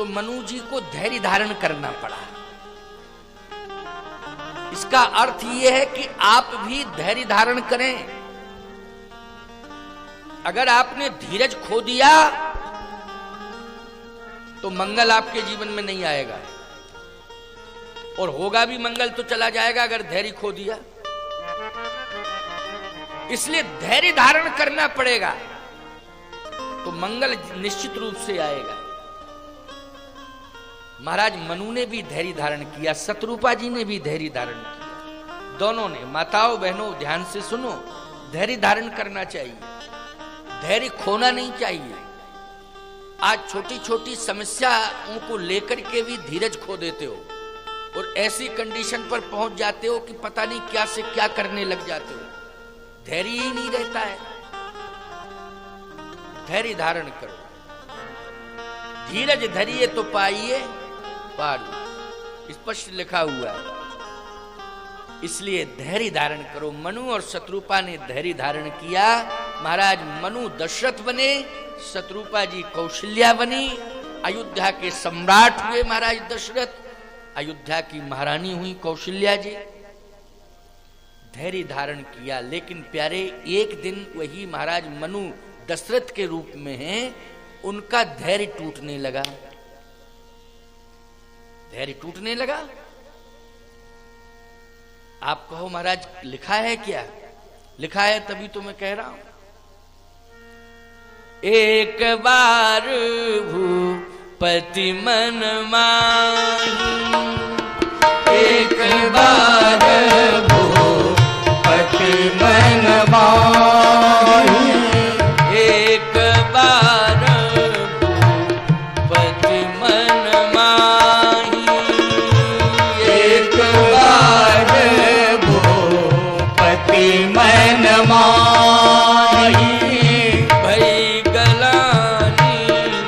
तो मनु जी को धैर्य धारण करना पड़ा। इसका अर्थ यह है कि आप भी धैर्य धारण करें। अगर आपने धीरज खो दिया तो मंगल आपके जीवन में नहीं आएगा, और होगा भी मंगल तो चला जाएगा अगर धैर्य खो दिया। इसलिए धैर्य धारण करना पड़ेगा तो मंगल निश्चित रूप से आएगा। महाराज मनु ने भी धैर्य धारण किया, शत्रुपा जी ने भी धैर्य धारण किया। दोनों ने, माताओं बहनों ध्यान से सुनो, धैर्य धारण करना चाहिए, धैर्य खोना नहीं चाहिए। आज छोटी छोटी समस्याओं को लेकर के भी धीरज खो देते हो और ऐसी कंडीशन पर पहुंच जाते हो कि पता नहीं क्या से क्या करने लग जाते हो, धैर्य ही नहीं रहता है। धैर्य धारण करो, धीरज धरिए तो पाइए पारू, स्पष्ट लिखा हुआ है। इसलिए धैर्य धारण करो। मनु और शत्रुपा ने धैर्य धारण किया। महाराज मनु दशरथ बने, शत्रुपा जी कौशल्या बनी, अयोध्या के सम्राट हुए महाराज दशरथ, अयोध्या की महारानी हुई कौशल्या जी। धैर्य धारण किया। लेकिन प्यारे, एक दिन वही महाराज मनु दशरथ के रूप में हैं, उनका धैर्य टूटने लगा। धैर्य टूटने लगा। आप कहो महाराज लिखा है क्या? लिखा है तभी तो मैं कह रहा हूं। एक बार भूपति मन माही, एक बार भूपति मन माही, एक बार भूपति मन माही, एक बार भूपति मन माही, भई गलानी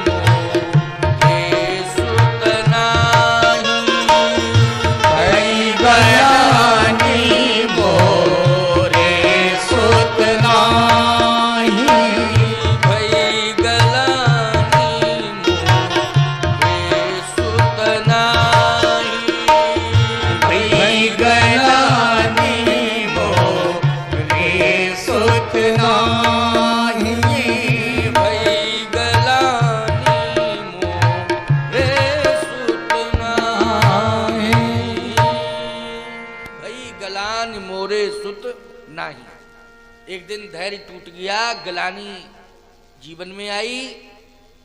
मोरे सुत नाही, भई गलानी मोरे सुत नाही, भई गलानी मोरे सुत नाही, भई गलानी मोरे सुत नाही, भई गलानी मोरे सुत नाही, भई गलानी मोरे सुत नाही। एक दिन धैर्य टूट गया, गलानी जीवन में आई,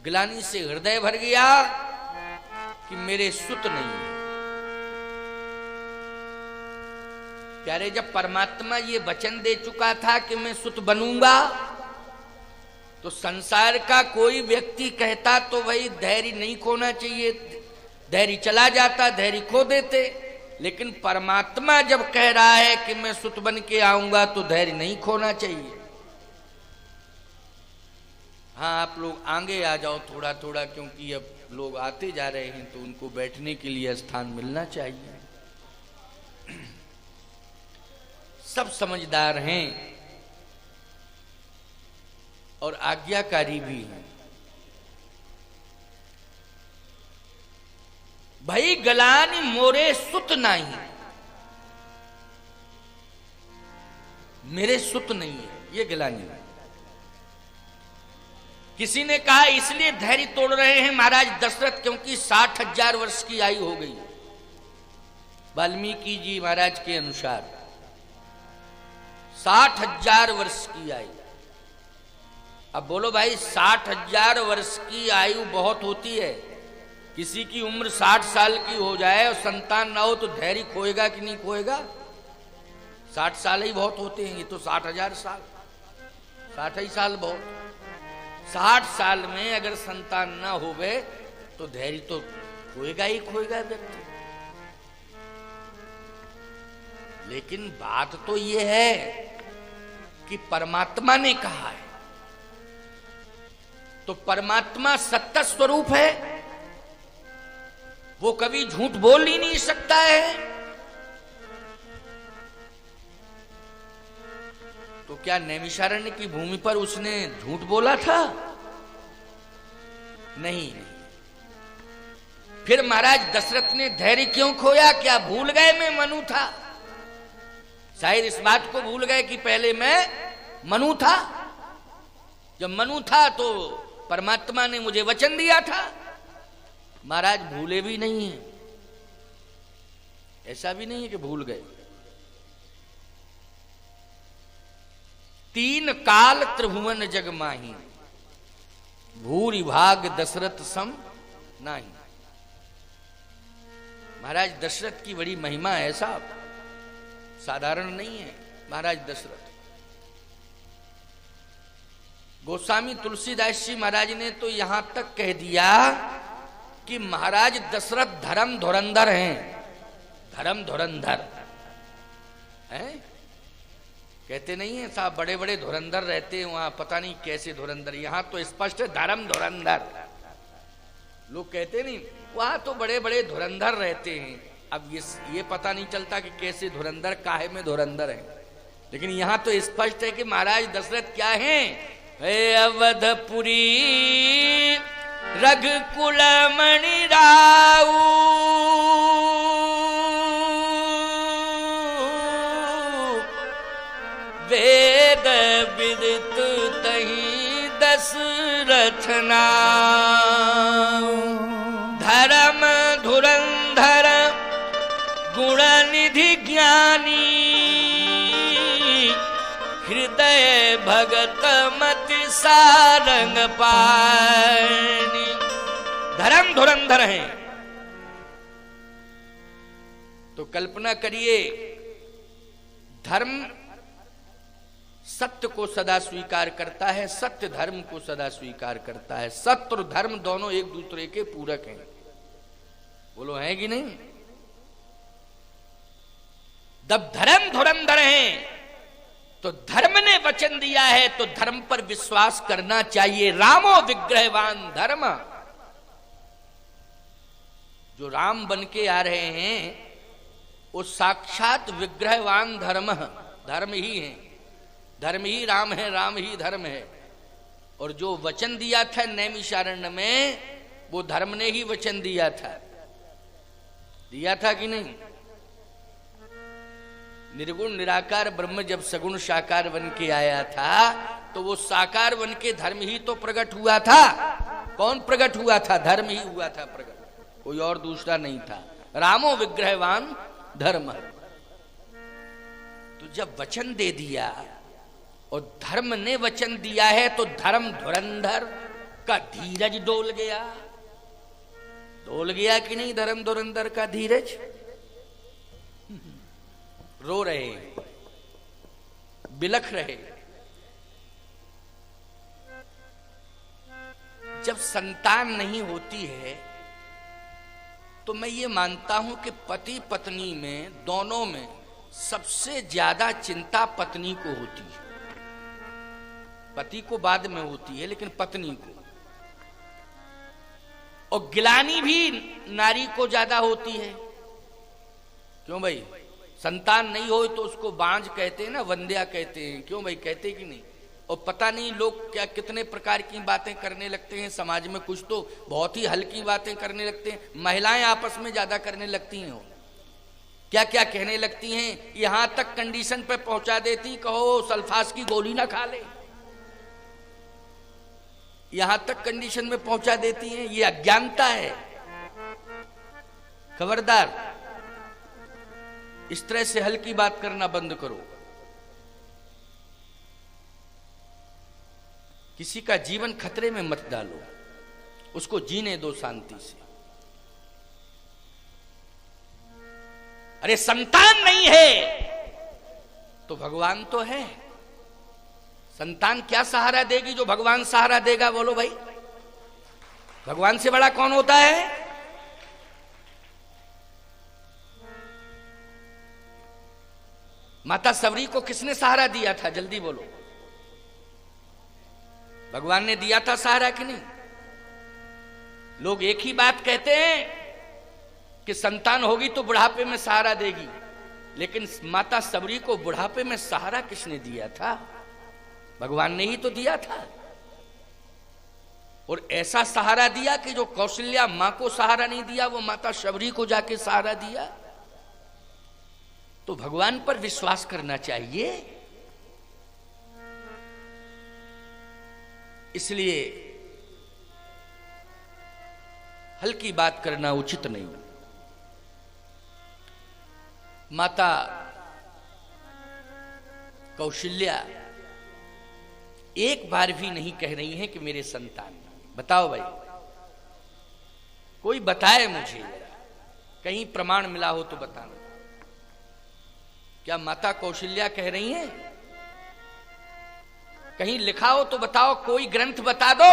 गलानी से हृदय भर गया कि मेरे सुत नहीं है। प्यारे, जब परमात्मा ये वचन दे चुका था कि मैं सुत बनूंगा, तो संसार का कोई व्यक्ति कहता तो वही धैर्य नहीं खोना चाहिए, धैर्य चला जाता, धैर्य खो देते। लेकिन परमात्मा जब कह रहा है कि मैं सुत बन के आऊंगा तो धैर्य नहीं खोना चाहिए। हाँ, आप लोग आगे आ जाओ थोड़ा थोड़ा, क्योंकि अब लोग आते जा रहे हैं तो उनको बैठने के लिए स्थान मिलना चाहिए। सब समझदार हैं और आज्ञाकारी भी हैं। भई गलानी मोरे सुत नहीं, मेरे सुत नहीं है, ये गलानी है। किसी ने कहा इसलिए धैर्य तोड़ रहे हैं महाराज दशरथ क्योंकि 60,000 वर्ष की आयु हो गई। वाल्मीकि जी महाराज के अनुसार 60,000 वर्ष की आयु। अब बोलो भाई, 60,000 वर्ष की आयु बहुत होती है। किसी की उम्र 60 साल की हो जाए और संतान ना हो तो धैर्य खोएगा कि नहीं खोएगा? 60 साल ही बहुत होते हैं, ये तो 60,000 साल, 60 ही साल बहुत। 60 साल में अगर संतान ना होवे तो धैर्य तो खोएगा ही खोएगा व्यक्ति। लेकिन बात तो ये है कि परमात्मा ने कहा है, तो परमात्मा सत्य स्वरूप है, वो कभी झूठ बोल ही नहीं सकता है। तो क्या नैमिषारण्य की भूमि पर उसने झूठ बोला था? नहीं, फिर महाराज दशरथ ने धैर्य क्यों खोया? क्या भूल गए मैं मनु था? शायद इस बात को भूल गए कि पहले मैं मनु था। जब मनु था तो परमात्मा ने मुझे वचन दिया था। महाराज भूले भी नहीं है, ऐसा भी नहीं है कि भूल गए। 3 काल त्रिभुवन जग माही, भूरि भाग दशरथ सम नाही। महाराज दशरथ की बड़ी महिमा है साहब, साधारण नहीं है महाराज दशरथ। गोस्वामी तुलसीदास जी महाराज ने तो यहां तक कह दिया कि महाराज दशरथ धर्म धुरंधर हैं। धर्म धुरंधर हैं, कहते नहीं है साहब बड़े बड़े धुरंधर रहते हैं वहां, पता नहीं कैसे धुरंधर। यहां तो स्पष्ट है धर्म धुरंधर। लोग कहते नहीं वहां तो बड़े बड़े धुरंधर रहते हैं। अब ये पता नहीं चलता कि कैसे धुरंधर, काहे में धुरंधर है, लेकिन यहां तो स्पष्ट है कि महाराज दशरथ क्या हैं? हे अवधपुरी रघुकुल मणि राऊ, वेद विदित तहि दशरथ नाऊ। धर्म धुरंधर गुण निधि ज्ञानी, हृदय भगत मति सारंग पानी। धर्म धुरंधर हैं तो कल्पना करिए, धर्म सत्य को सदा स्वीकार करता है, सत्य धर्म को सदा स्वीकार करता है। सत्य और धर्म दोनों एक दूसरे के पूरक हैं। बोलो है कि नहीं? जब धर्म धुरंधर हैं तो धर्म ने वचन दिया है तो धर्म पर विश्वास करना चाहिए। रामो विग्रहवान धर्म, जो राम बन के आ रहे हैं वो साक्षात विग्रहवान धर्म ही है। धर्म ही राम है, राम ही धर्म है। और जो वचन दिया था नैमिषारण्य में, वो धर्म ने ही वचन दिया था कि नहीं? निर्गुण निराकार ब्रह्म जब सगुण साकार बन के आया था तो वो साकार बन के धर्म ही तो प्रकट हुआ था। कौन प्रकट हुआ था? धर्म ही हुआ था प्रकट, कोई और दूसरा नहीं था। रामो विग्रहवान धर्म। तो जब वचन दे दिया और धर्म ने वचन दिया है तो धर्म धुरंधर का धीरज डोल गया। डोल गया कि नहीं धर्म धुरंधर का धीरज? रो रहे, बिलख रहे। जब संतान नहीं होती है तो मैं ये मानता हूं कि पति पत्नी में दोनों में सबसे ज्यादा चिंता पत्नी को होती है। पति को बाद में होती है लेकिन पत्नी को, और गिलानी भी नारी को ज्यादा होती है। क्यों भाई? संतान नहीं हो तो उसको बांझ कहते हैं ना, वंध्या कहते हैं। क्यों भाई? कहते कि नहीं? और पता नहीं लोग क्या कितने प्रकार की बातें करने लगते हैं समाज में। कुछ तो बहुत ही हल्की बातें करने लगते हैं, महिलाएं आपस में ज्यादा करने लगती हैं। क्या क्या कहने लगती हैं, यहां तक कंडीशन पे पहुंचा देती, कहो सल्फास की गोली ना खा ले, यहां तक कंडीशन में पहुंचा देती हैं। ये अज्ञानता है। खबरदार, इस तरह से हल्की बात करना बंद करो। किसी का जीवन खतरे में मत डालो, उसको जीने दो शांति से। अरे संतान नहीं है तो भगवान तो है। संतान क्या सहारा देगी जो भगवान सहारा देगा? बोलो भाई, भगवान से बड़ा कौन होता है? माता सबरी को किसने सहारा दिया था? जल्दी बोलो। भगवान ने दिया था सहारा कि नहीं? लोग एक ही बात कहते हैं कि संतान होगी तो बुढ़ापे में सहारा देगी, लेकिन माता सबरी को बुढ़ापे में सहारा किसने दिया था? भगवान ने ही तो दिया था। और ऐसा सहारा दिया कि जो कौशल्या मां को सहारा नहीं दिया वो माता शबरी को जाके सहारा दिया। तो भगवान पर विश्वास करना चाहिए। इसलिए हल्की बात करना उचित नहीं। माता कौशल्या एक बार भी नहीं कह रही हैं कि मेरे संतान। बताओ भाई, कोई बताए मुझे, कहीं प्रमाण मिला हो तो बताना। क्या माता कौशल्या कह रही हैं? कहीं लिखा हो तो बताओ, कोई ग्रंथ बता दो।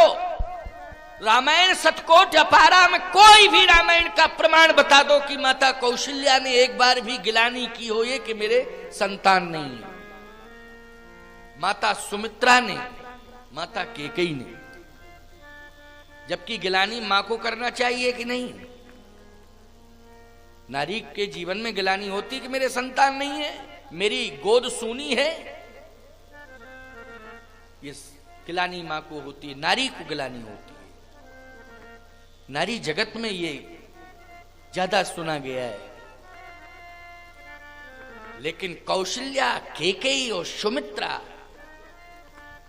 रामायण शतकोट अपारा में कोई भी रामायण का प्रमाण बता दो कि माता कौशल्या ने एक बार भी गिलानी की हो ये कि मेरे संतान नहीं है। माता सुमित्रा ने, माता कैकेयी ने, जबकि गिलानी मां को करना चाहिए कि नहीं? नारी के जीवन में गिलानी होती कि मेरे संतान नहीं है, मेरी गोद सूनी है, ये गिलानी मां को होती है, नारी को गिलानी होती है। नारी जगत में ये ज्यादा सुना गया है। लेकिन कौशल्या, कैकेयी और सुमित्रा,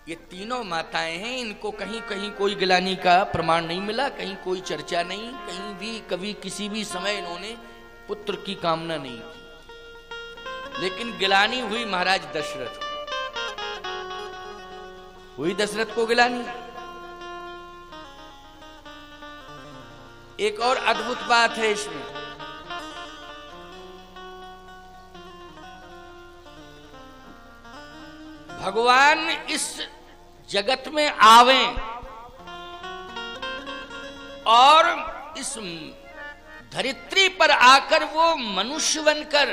ये तीनों माताएं हैं, इनको कहीं कहीं कोई गिलानी का प्रमाण नहीं मिला, कहीं कोई चर्चा नहीं, कहीं भी कभी किसी भी समय इन्होंने पुत्र की कामना नहीं की। लेकिन गिलानी हुई महाराज दशरथ को, हुई दशरथ को गिलानी। एक और अद्भुत बात है इसमें, भगवान इस जगत में आवे और इस धरित्री पर आकर वो मनुष्य बनकर,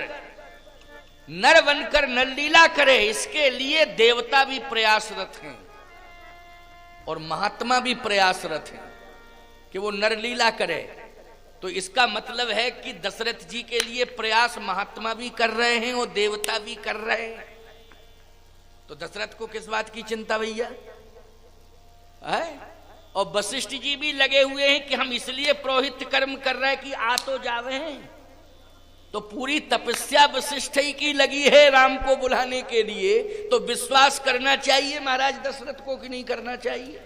नर बनकर नरलीला करे, इसके लिए देवता भी प्रयासरत हैं और महात्मा भी प्रयासरत हैं कि वो नरलीला करे। तो इसका मतलब है कि दशरथ जी के लिए प्रयास महात्मा भी कर रहे हैं और देवता भी कर रहे हैं। तो दशरथ को किस बात की चिंता भैया है? और वशिष्ठ जी भी लगे हुए हैं कि हम इसलिए पुरोहित कर्म कर रहे हैं कि आ तो जावे हैं। तो पूरी तपस्या वशिष्ठ ही की लगी है राम को बुलाने के लिए। तो विश्वास करना चाहिए महाराज दशरथ को कि नहीं करना चाहिए?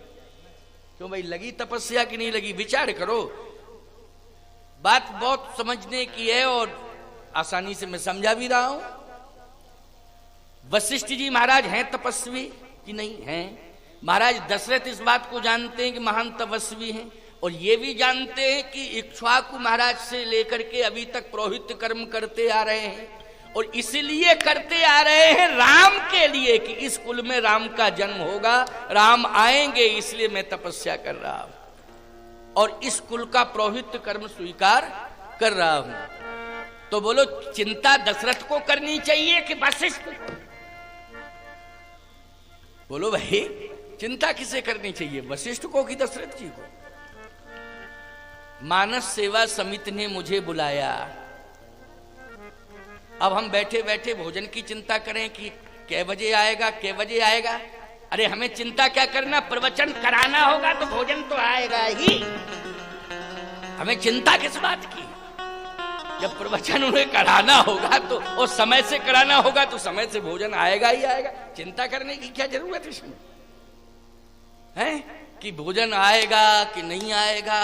क्यों भाई, लगी तपस्या कि नहीं लगी? विचार करो। बात बहुत समझने की है और आसानी से मैं समझा भी रहा हूं। वशिष्ठ जी महाराज हैं तपस्वी कि नहीं हैं? महाराज दशरथ इस बात को जानते हैं कि महान तपस्वी हैं और ये भी जानते हैं कि इक्ष्वाकु महाराज से लेकर के अभी तक पुरोहित कर्म करते आ रहे हैं और इसलिए करते आ रहे हैं राम के लिए कि इस कुल में राम का जन्म होगा, राम आएंगे, इसलिए मैं तपस्या कर रहा हूं और इस कुल का पुरोहित कर्म स्वीकार कर रहा हूं। तो बोलो, चिंता दशरथ को करनी चाहिए कि वशिष्ठ? बोलो भाई, चिंता किसे करनी चाहिए, वशिष्ठ को कि दशरथ जी को? मानस सेवा समिति ने मुझे बुलाया। अब हम बैठे बैठे भोजन की चिंता करें कि कै बजे आएगा, कै बजे आएगा? अरे हमें चिंता क्या करना, प्रवचन कराना होगा तो भोजन तो आएगा ही। हमें चिंता किस बात की? जब प्रवचन उन्हें कराना होगा तो और समय से कराना होगा तो समय से भोजन आएगा ही आएगा। चिंता करने की क्या जरूरत है इसमें? है कि भोजन आएगा कि नहीं आएगा,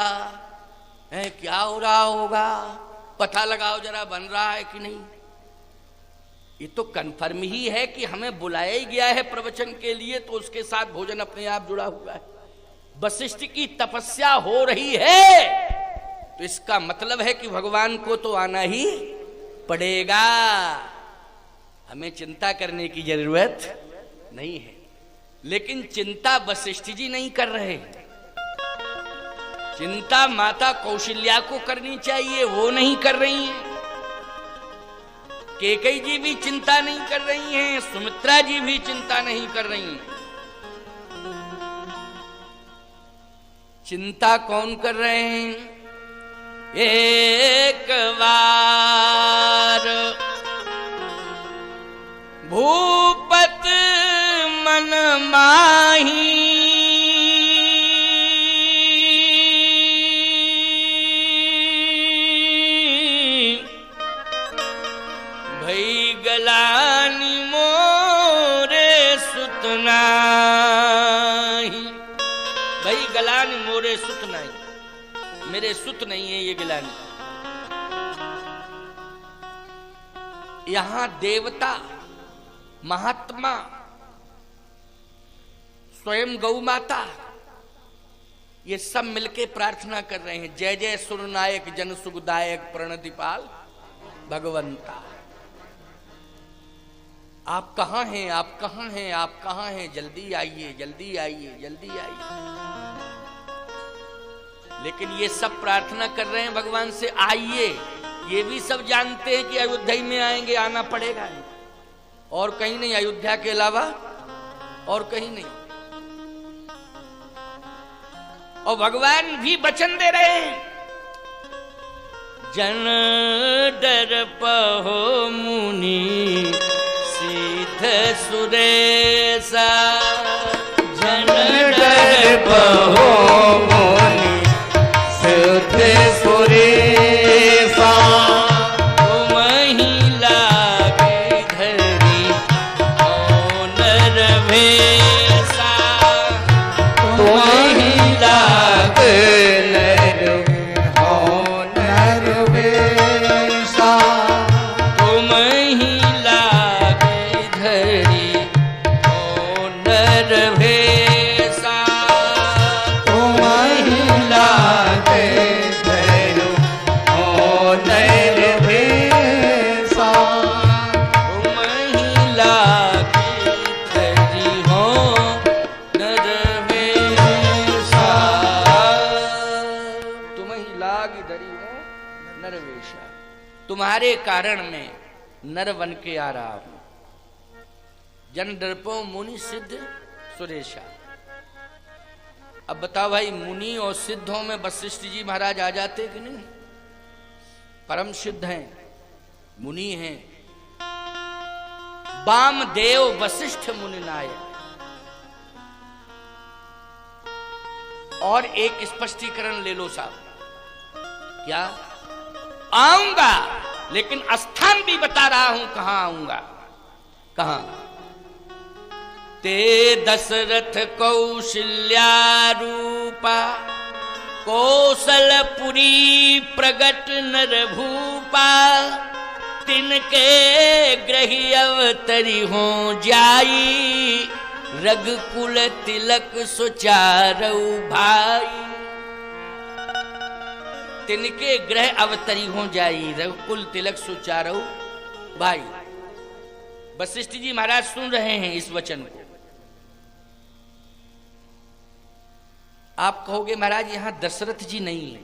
है क्या हो रहा होगा, पता लगाओ जरा बन रहा है कि नहीं। ये तो कन्फर्म ही है कि हमें बुलाया ही गया है प्रवचन के लिए, तो उसके साथ भोजन अपने आप जुड़ा हुआ है। वशिष्ठ की तपस्या हो रही है तो इसका मतलब है कि भगवान को तो आना ही पड़ेगा। हमें चिंता करने की जरूरत नहीं है। लेकिन चिंता वशिष्ठ जी नहीं कर रहे, चिंता माता कौशल्या को करनी चाहिए, वो नहीं कर रही हैं। कैकेयी जी भी चिंता नहीं कर रही हैं, सुमित्रा जी भी चिंता नहीं कर रही हैं। चिंता कौन कर रहे हैं? एक बार भूपत मन माही मेरे सुत नहीं है ये गिलानी। यहां देवता, महात्मा, स्वयं गौ माता, ये सब मिलके प्रार्थना कर रहे हैं, जय जय सुरनायक जन सुखदायक प्रणतिपाल भगवंता। आप कहां हैं, आप कहां हैं, आप कहां हैं, जल्दी आइए, जल्दी आइए, जल्दी आइए। लेकिन ये सब प्रार्थना कर रहे हैं भगवान से आइए, ये भी सब जानते हैं कि अयोध्या में आएंगे, आना पड़ेगा, और कहीं नहीं, अयोध्या के अलावा और कहीं नहीं। और भगवान भी वचन दे रहे हैं, जन डर पहो मुनि सिद्ध सुरेशा, जन डर पहो मुनि सिद्ध सुरेशा, तुम्हि लागे धरी हो नरवेशा, तुम्हि लागे हो नरवेशा, तुम्हि लागे धरी हो नरवेशा, तुम्हि लागे धरी हो नरवेशा, तुम्हि लागे धरी हो नरवेशा, तुम्हि लागी धरी हो नरवेशा। तुम्हारे कारण मैं नर बन के आ रहा हूं। जन डरपो मुनि सिद्ध सुरेशा। अब बताओ भाई, मुनि और सिद्धों में वशिष्ठ जी महाराज आ जाते कि नहीं? परम सिद्ध हैं, मुनि हैं। वामदेव वशिष्ठ मुनि नायक। और एक स्पष्टीकरण ले लो साहब, क्या? आऊंगा, लेकिन स्थान भी बता रहा हूं कहां आऊंगा। कहां? ते दशरथ कौशल्या रूपा, कौशलपुरी प्रगट नर भूपा, तिनके ग्रही अवतरी हो जाई, रघुकुल तिलक सुचारऊ भाई। तिनके ग्रह अवतरी हो जाई, रघुकुल तिलक सुचारऊ भाई। वशिष्ठ जी महाराज सुन रहे हैं इस वचन को। आप कहोगे महाराज यहां दशरथ जी नहीं है,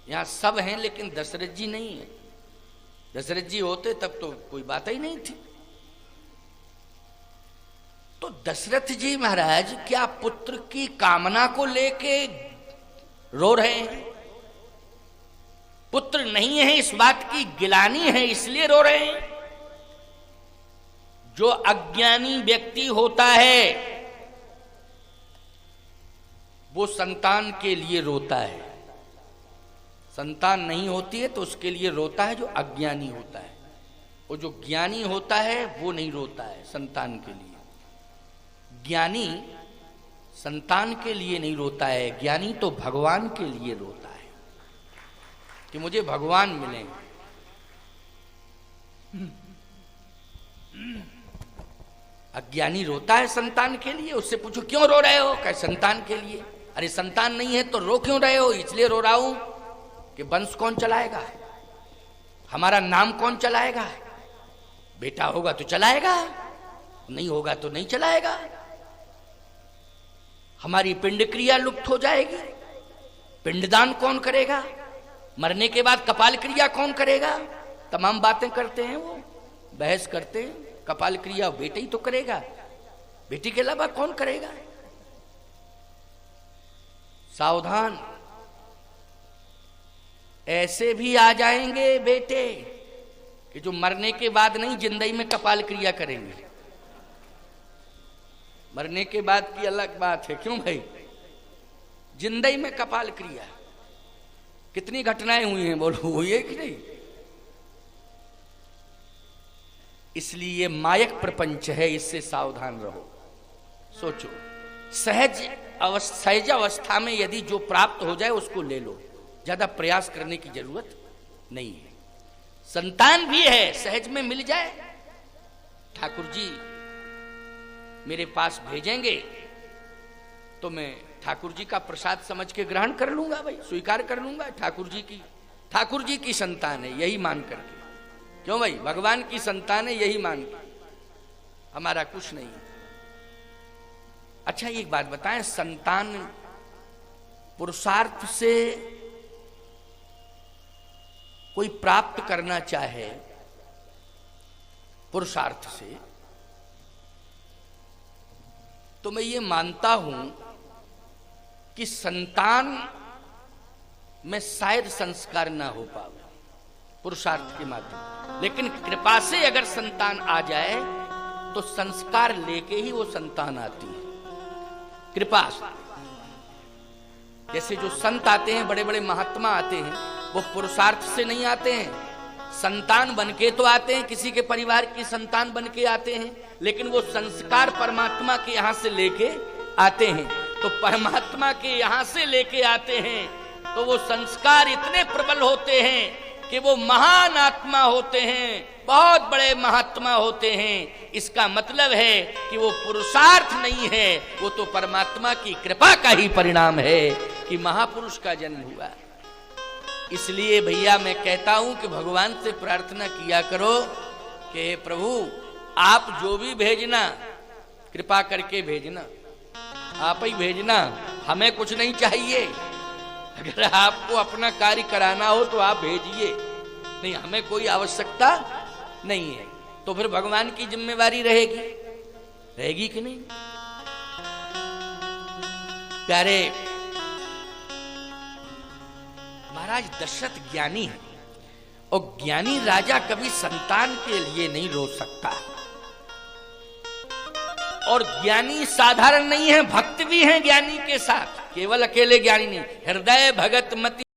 यहां सब हैं लेकिन दशरथ जी नहीं है। दशरथ जी होते तब तो कोई बात ही नहीं थी। तो दशरथ जी महाराज क्या पुत्र की कामना को लेके रो रहे हैं? पुत्र नहीं है इस बात की गिलानी है इसलिए रो रहे हैं? जो अज्ञानी व्यक्ति होता है वो संतान के लिए रोता है, संतान नहीं होती है तो उसके लिए रोता है जो अज्ञानी होता है। और जो ज्ञानी होता है वो नहीं रोता है संतान के लिए। ज्ञानी संतान के लिए नहीं रोता है, ज्ञानी तो भगवान के लिए रोता है कि मुझे भगवान मिले। अज्ञानी रोता है संतान के लिए। उससे पूछो क्यों रो रहे हो? कहे संतान के लिए। अरे संतान नहीं है तो रो क्यों रहे हो? इसलिए रो रहा हूं कि वंश कौन चलाएगा, हमारा नाम कौन चलाएगा। बेटा होगा तो चलाएगा, नहीं होगा तो नहीं चलाएगा। हमारी पिंड क्रिया लुप्त हो जाएगी, पिंडदान कौन करेगा, मरने के बाद कपाल क्रिया कौन करेगा। तमाम बातें करते हैं वो, बहस करते हैं। कपाल क्रिया बेटे ही तो करेगा, बेटी के अलावा कौन करेगा। सावधान, ऐसे भी आ जाएंगे बेटे कि जो मरने के बाद नहीं जिंदगी में कपाल क्रिया करेंगे। मरने के बाद की अलग बात है, क्यों भाई? जिंदगी में कपाल क्रिया कितनी घटनाएं हुई हैं, बोलो हुई है कि नहीं? इसलिए मायक प्रपंच है, इससे सावधान रहो। सोचो, सहज सहज अवस्था में यदि जो प्राप्त हो जाए उसको ले लो, ज्यादा प्रयास करने की जरूरत नहीं है। संतान भी है, सहज में मिल जाए, ठाकुर जी मेरे पास भेजेंगे तो मैं ठाकुर जी का प्रसाद समझ के ग्रहण कर लूंगा, भाई स्वीकार कर लूंगा। ठाकुर जी की संतान है यही मान करके, क्यों भाई, भगवान की संतान है यही मान के, हमारा कुछ नहीं है। अच्छा एक बात बताएं, संतान पुरुषार्थ से कोई प्राप्त करना चाहे, पुरुषार्थ से, तो मैं ये मानता हूं कि संतान में शायद संस्कार ना हो पावे पुरुषार्थ के माध्यम, लेकिन कृपा से अगर संतान आ जाए तो संस्कार लेके ही वो संतान आती है, कृपा से। जैसे जो संत आते हैं, बड़े बड़े महात्मा आते हैं, वो पुरुषार्थ से नहीं आते हैं, संतान बनके तो आते हैं, किसी के परिवार की संतान बनके आते हैं, लेकिन वो संस्कार परमात्मा के यहां से लेके आते हैं। तो परमात्मा के यहां से लेके आते हैं तो वो संस्कार इतने प्रबल होते हैं कि वो महान आत्मा होते हैं, बहुत बड़े महात्मा होते हैं। इसका मतलब है कि वो पुरुषार्थ नहीं है, वो तो परमात्मा की कृपा का ही परिणाम है कि महापुरुष का जन्म हुआ। इसलिए भैया मैं कहता हूं कि भगवान से प्रार्थना किया करो कि प्रभु आप जो भी भेजना कृपा करके भेजना, आप ही भेजना, हमें कुछ नहीं चाहिए। अगर आपको अपना कार्य कराना हो तो आप भेजिए, नहीं हमें कोई आवश्यकता नहीं है। तो फिर भगवान की जिम्मेवारी रहेगी कि नहीं? प्यारे महाराज दशरथ ज्ञानी है, और ज्ञानी राजा कभी संतान के लिए नहीं रो सकता। और ज्ञानी साधारण नहीं है, भक्त भी हैं ज्ञानी के साथ, केवल अकेले ज्ञानी नहीं, हृदय भगत मति